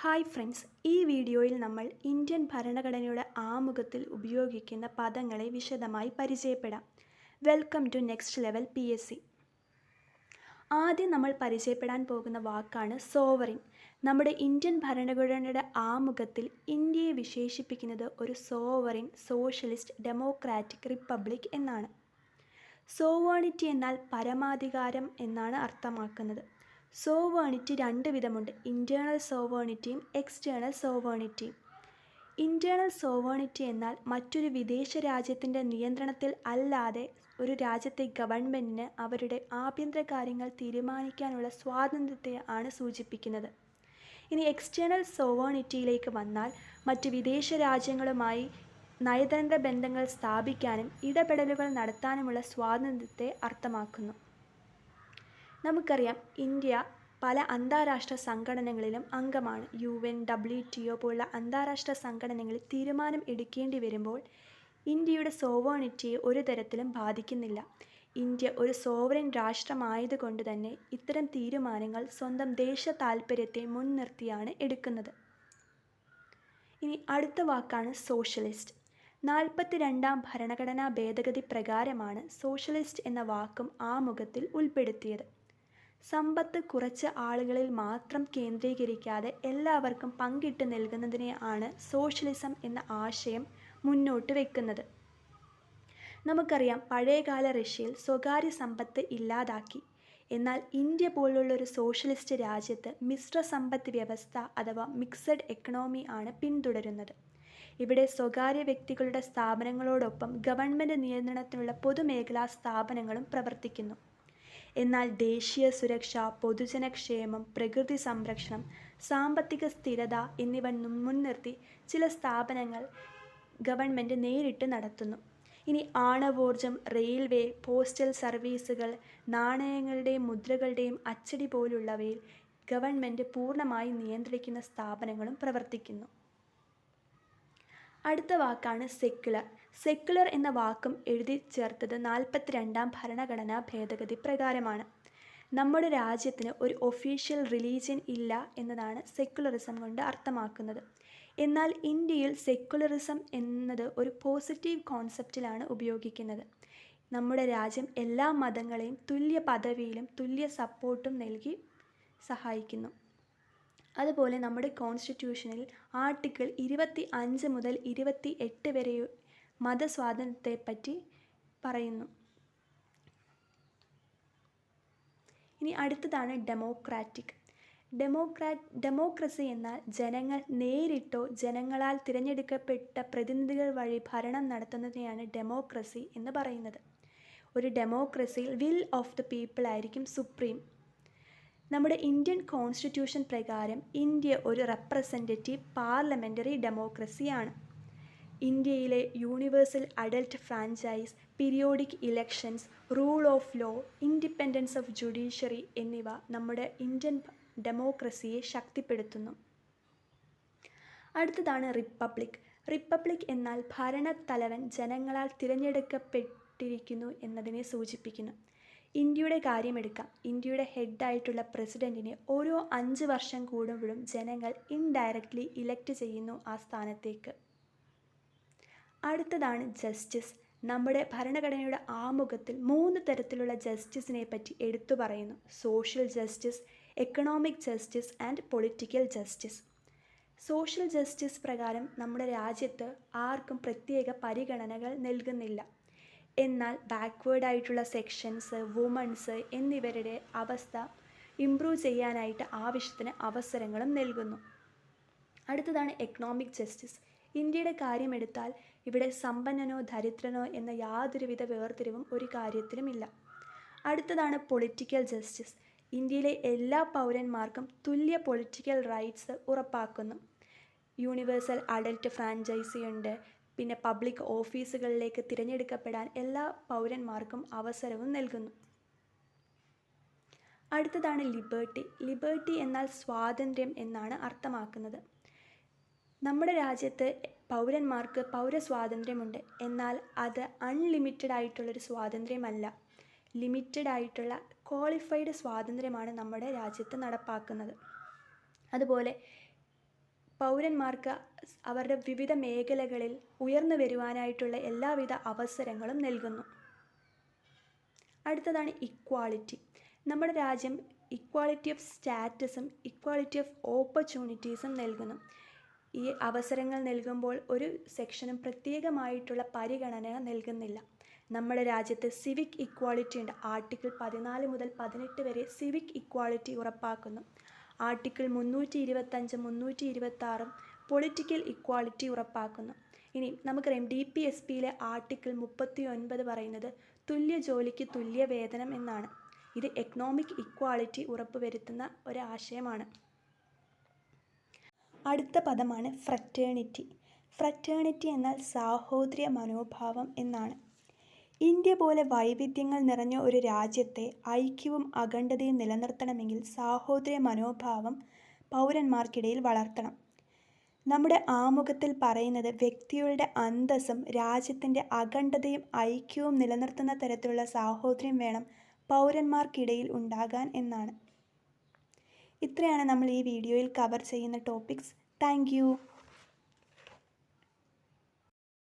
Hi friends, ഈ വീഡിയോയിൽ നമ്മൾ ഇന്ത്യൻ ഭരണഘടനയുടെ ആമുഖത്തിൽ ഉപയോഗിക്കുന്ന പദങ്ങളെ വിശദമായി പരിചയപ്പെടാം. Welcome to next level PSC. ആദ്യം നമ്മൾ പരിചയപ്പെടാൻ പോകുന്ന വാക്കാണ് സോവറിൻ. നമ്മുടെ ഇന്ത്യൻ ഭരണഘടനയുടെ ആമുഖത്തിൽ ഇന്ത്യയെ വിശേഷിപ്പിക്കുന്നത് ഒരു സോവറിൻ സോഷ്യലിസ്റ്റ് ഡെമോക്രാറ്റിക് റിപ്പബ്ലിക് എന്നാണ്. സോവേണിറ്റി എന്നാൽ പരമാധികാരം എന്നാണ് അർത്ഥമാക്കുന്നത്. സോവേണിറ്റി രണ്ട് വിധമുണ്ട്: ഇൻറ്റേർണൽ സോവേണിറ്റിയും എക്സ്റ്റേണൽ സോവേണിറ്റിയും. ഇൻറ്റേർണൽ സോവേണിറ്റി എന്നാൽ മറ്റൊരു വിദേശ രാജ്യത്തിൻ്റെ നിയന്ത്രണത്തിൽ അല്ലാതെ ഒരു രാജ്യത്തെ ഗവൺമെൻറ്റിന് അവരുടെ ആഭ്യന്തര കാര്യങ്ങൾ തീരുമാനിക്കാനുള്ള സ്വാതന്ത്ര്യത്തെ ആണ് സൂചിപ്പിക്കുന്നത്. ഇനി എക്സ്റ്റേണൽ സോവേണിറ്റിയിലേക്ക് വന്നാൽ മറ്റ് വിദേശ രാജ്യങ്ങളുമായി നയതന്ത്ര ബന്ധങ്ങൾ സ്ഥാപിക്കാനും ഇടപെടലുകൾ നടത്താനുമുള്ള സ്വാതന്ത്ര്യത്തെ അർത്ഥമാക്കുന്നു. നമുക്കറിയാം, ഇന്ത്യ പല അന്താരാഷ്ട്ര സംഘടനകളിലും അംഗമാണ്. UN, WTO പോലുള്ള അന്താരാഷ്ട്ര സംഘടനകളിൽ തീരുമാനം എടുക്കേണ്ടി വരുമ്പോൾ ഇന്ത്യയുടെ സോവേണിറ്റിയെ ഒരു തരത്തിലും ബാധിക്കുന്നില്ല. ഇന്ത്യ ഒരു സോവറിൻ രാഷ്ട്രമായതുകൊണ്ട് തന്നെ ഇത്തരം തീരുമാനങ്ങൾ സ്വന്തം ദേശ താൽപ്പര്യത്തെ മുൻനിർത്തിയാണ് എടുക്കുന്നത്. ഇനി അടുത്ത വാക്കാണ് സോഷ്യലിസ്റ്റ്. 42ാം ഭരണഘടനാ ഭേദഗതി പ്രകാരമാണ് സോഷ്യലിസ്റ്റ് എന്ന വാക്കും ആമുഖത്തിൽ ഉൾപ്പെടുത്തിയത്. സമ്പത്ത് കുറച്ച് ആളുകളിൽ മാത്രം കേന്ദ്രീകരിക്കാതെ എല്ലാവർക്കും പങ്കിട്ട് നൽകുന്നതിനെ ആണ് സോഷ്യലിസം എന്ന ആശയം മുന്നോട്ട് വയ്ക്കുന്നത്. നമുക്കറിയാം, പഴയകാല റഷ്യയിൽ സ്വകാര്യ സമ്പത്ത് ഇല്ലാതാക്കി. എന്നാൽ ഇന്ത്യ പോലുള്ളൊരു സോഷ്യലിസ്റ്റ് രാജ്യത്ത് മിശ്ര സമ്പത്ത് വ്യവസ്ഥ അഥവാ മിക്സഡ് എക്കണോമി ആണ് പിന്തുടരുന്നത്. ഇവിടെ സ്വകാര്യ വ്യക്തികളുടെ സ്ഥാപനങ്ങളോടൊപ്പം ഗവൺമെൻറ് നിയന്ത്രണത്തിലുള്ള പൊതുമേഖലാ സ്ഥാപനങ്ങളും പ്രവർത്തിക്കുന്നു. എന്നാൽ ദേശീയ സുരക്ഷ, പൊതുജനക്ഷേമം, പ്രകൃതി സംരക്ഷണം, സാമ്പത്തിക സ്ഥിരത എന്നിവ മുൻനിർത്തി ചില സ്ഥാപനങ്ങൾ ഗവൺമെൻറ് നേരിട്ട് നടത്തുന്നു. ഇനി ആണവോർജം, റെയിൽവേ, പോസ്റ്റൽ സർവീസുകൾ, നാണയങ്ങളുടെയും മുദ്രകളുടെയും അച്ചടി പോലുള്ളവയിൽ ഗവൺമെൻറ് പൂർണ്ണമായി നിയന്ത്രിക്കുന്ന സ്ഥാപനങ്ങളും പ്രവർത്തിക്കുന്നു. അടുത്ത വാക്കാണ് സെക്യുലർ. സെക്യുലർ എന്ന വാക്കും എഴുതി ചേർത്തത് 42ാം ഭരണഘടനാ ഭേദഗതി പ്രകാരമാണ്. നമ്മുടെ രാജ്യത്തിന് ഒരു ഒഫീഷ്യൽ റിലീജിയൻ ഇല്ല എന്നതാണ് സെക്യുലറിസം കൊണ്ട് അർത്ഥമാക്കുന്നത്. എന്നാൽ ഇന്ത്യയിൽ സെക്യുലറിസം എന്നത് ഒരു പോസിറ്റീവ് കോൺസെപ്റ്റിലാണ് ഉപയോഗിക്കുന്നത്. നമ്മുടെ രാജ്യം എല്ലാ മതങ്ങളെയും തുല്യ പദവിയിലും തുല്യ സപ്പോർട്ടും നൽകി സഹായിക്കുന്നു. അതുപോലെ നമ്മുടെ കോൺസ്റ്റിറ്റ്യൂഷനിൽ ആർട്ടിക്കിൾ 25 മുതൽ 28 വരെ മതസ്വാതന്ത്ര്യത്തെപ്പറ്റി പറയുന്നു. ഇനി അടുത്തതാണ് ഡെമോക്രാറ്റിക്. ഡെമോക്രസി എന്നാൽ ജനങ്ങൾ നേരിട്ടോ ജനങ്ങളാൽ തിരഞ്ഞെടുക്കപ്പെട്ട പ്രതിനിധികൾ വഴി ഭരണം നടത്തുന്നതിനെയാണ് ഡെമോക്രസി എന്ന് പറയുന്നത്. ഒരു ഡെമോക്രസിയിൽ വിൽ ഓഫ് ദ പീപ്പിൾ ആയിരിക്കും സുപ്രീം. നമ്മുടെ ഇന്ത്യൻ കോൺസ്റ്റിറ്റ്യൂഷൻ പ്രകാരം ഇന്ത്യ ഒരു റെപ്രസെൻറ്റേറ്റീവ് പാർലമെൻ്ററി ഡെമോക്രസിയാണ്. ഇന്ത്യയിലെ universal adult franchise, periodic elections, rule of law, independence of judiciary എന്നിവ നമ്മുടെ ഇന്ത്യൻ ഡെമോക്രസിയെ ശക്തിപ്പെടുത്തുന്നു. അടുത്തതാണ് റിപ്പബ്ലിക്. റിപ്പബ്ലിക് എന്നാൽ ഭരണത്തലവൻ ജനങ്ങളാൽ തിരഞ്ഞെടുക്കപ്പെട്ടിരിക്കുന്നു എന്നതിനെ സൂചിപ്പിക്കുന്നു. ഇന്ത്യയുടെ കാര്യമെടുക്കാം. ഇന്ത്യയുടെ ഹെഡായിട്ടുള്ള പ്രസിഡൻറ്റിനെ ഓരോ 5 വർഷം കൂടുമ്പോഴും ജനങ്ങൾ ഇൻഡയറക്റ്റ്ലി ഇലക്ട് ചെയ്യുന്നു ആ സ്ഥാനത്തേക്ക്. അടുത്തതാണ് ജസ്റ്റിസ്. നമ്മുടെ ഭരണഘടനയുടെ ആമുഖത്തിൽ 3 തരത്തിലുള്ള ജസ്റ്റിസിനെ പറ്റി എടുത്തു പറയുന്നു: social justice, economic justice and political justice. Social justice പ്രകാരം നമ്മുടെ രാജ്യത്ത് ആർക്കും പ്രത്യേക പരിഗണനകൾ നൽകുന്നില്ല. എന്നാൽ ബാക്ക്വേർഡ് ആയിട്ടുള്ള സെക്ഷൻസ്, വുമൺസ് എന്നിവരുടെ അവസ്ഥ ഇംപ്രൂവ് ചെയ്യാനായിട്ട് ആവശ്യത്തിന് അവസരങ്ങളും നൽകുന്നു. അടുത്തതാണ് എക്കണോമിക് ജസ്റ്റിസ്. ഇന്ത്യയുടെ കാര്യമെടുത്താൽ ഇവിടെ സമ്പന്നനോ ദരിദ്രനോ എന്ന യാതൊരുവിധ വേർതിരിവും ഒരു കാര്യത്തിലുമില്ല. അടുത്തതാണ് പൊളിറ്റിക്കൽ ജസ്റ്റിസ്. ഇന്ത്യയിലെ എല്ലാ പൗരന്മാർക്കും തുല്യ പൊളിറ്റിക്കൽ റൈറ്റ്സ് ഉറപ്പാക്കുന്നു. യൂണിവേഴ്സൽ അഡൽട്ട് ഫ്രാഞ്ചൈസി ഉണ്ട്. പിന്നെ പബ്ലിക് ഓഫീസുകളിലേക്ക് തിരഞ്ഞെടുക്കപ്പെടാൻ എല്ലാ പൗരന്മാർക്കും അവസരവും നൽകുന്നു. അടുത്തതാണ് ലിബേർട്ടി. ലിബേർട്ടി എന്നാൽ സ്വാതന്ത്ര്യം എന്നാണ് അർത്ഥമാക്കുന്നത്. നമ്മുടെ രാജ്യത്ത് പൗരന്മാർക്ക് പൗരസ്വാതന്ത്ര്യമുണ്ട്. എന്നാൽ അത് അൺലിമിറ്റഡ് ആയിട്ടുള്ളൊരു സ്വാതന്ത്ര്യമല്ല. ലിമിറ്റഡ് ആയിട്ടുള്ള ക്വാളിഫൈഡ് സ്വാതന്ത്ര്യമാണ് നമ്മുടെ രാജ്യത്ത് നടപ്പാക്കുന്നത്. അതുപോലെ പൗരന്മാർക്ക് അവരുടെ വിവിധ മേഖലകളിൽ ഉയർന്നു വരുവാനായിട്ടുള്ള എല്ലാവിധ അവസരങ്ങളും നൽകുന്നു. അടുത്തതാണ് ഇക്വാളിറ്റി. നമ്മുടെ രാജ്യം ഇക്വാളിറ്റി ഓഫ് സ്റ്റാറ്റസും ഇക്വാളിറ്റി ഓഫ് ഓപ്പർച്യൂണിറ്റീസും നൽകുന്നു. ഈ അവസരങ്ങൾ നൽകുമ്പോൾ ഒരു സെക്ഷനും പ്രത്യേകമായിട്ടുള്ള പരിഗണന നൽകുന്നില്ല. നമ്മുടെ രാജ്യത്ത് സിവിക് ഇക്വാളിറ്റി ഉണ്ട്. ആർട്ടിക്കിൾ 14 മുതൽ 18 വരെ സിവിക് ഇക്വാളിറ്റി ഉറപ്പാക്കുന്നു. ആർട്ടിക്കിൾ 325, 326 പൊളിറ്റിക്കൽ ഇക്വാളിറ്റി ഉറപ്പാക്കുന്നു. ഇനി നമുക്കറിയാം DPSPയിലെ ആർട്ടിക്കിൾ 39 പറയുന്നത് തുല്യ ജോലിക്ക് തുല്യ വേതനം എന്നാണ്. ഇത് എക്കണോമിക് ഇക്വാളിറ്റി ഉറപ്പുവരുത്തുന്ന ഒരാശയമാണ്. അടുത്ത പദമാണ് ഫ്രറ്റേണിറ്റി. ഫ്രറ്റേണിറ്റി എന്നാൽ സാഹോദര്യ മനോഭാവം എന്നാണ്. ഇന്ത്യ പോലെ വൈവിധ്യങ്ങൾ നിറഞ്ഞ ഒരു രാജ്യത്തെ ഐക്യവും അഖണ്ഡതയും നിലനിർത്തണമെങ്കിൽ സാഹോദര്യ മനോഭാവം പൗരന്മാർക്കിടയിൽ വളർത്തണം. നമ്മുടെ ആമുഖത്തിൽ പറയുന്നത് വ്യക്തികളുടെ അന്തസ്സും രാജ്യത്തിൻ്റെ അഖണ്ഡതയും ഐക്യവും നിലനിർത്തുന്ന തരത്തിലുള്ള സാഹോദര്യം വേണം പൗരന്മാർക്കിടയിൽ ഉണ്ടാകാൻ എന്നാണ്. ഇത്രയാണ് നമ്മൾ ഈ വീഡിയോയിൽ കവർ ചെയ്യുന്ന ടോപ്പിക്സ്. Thank you.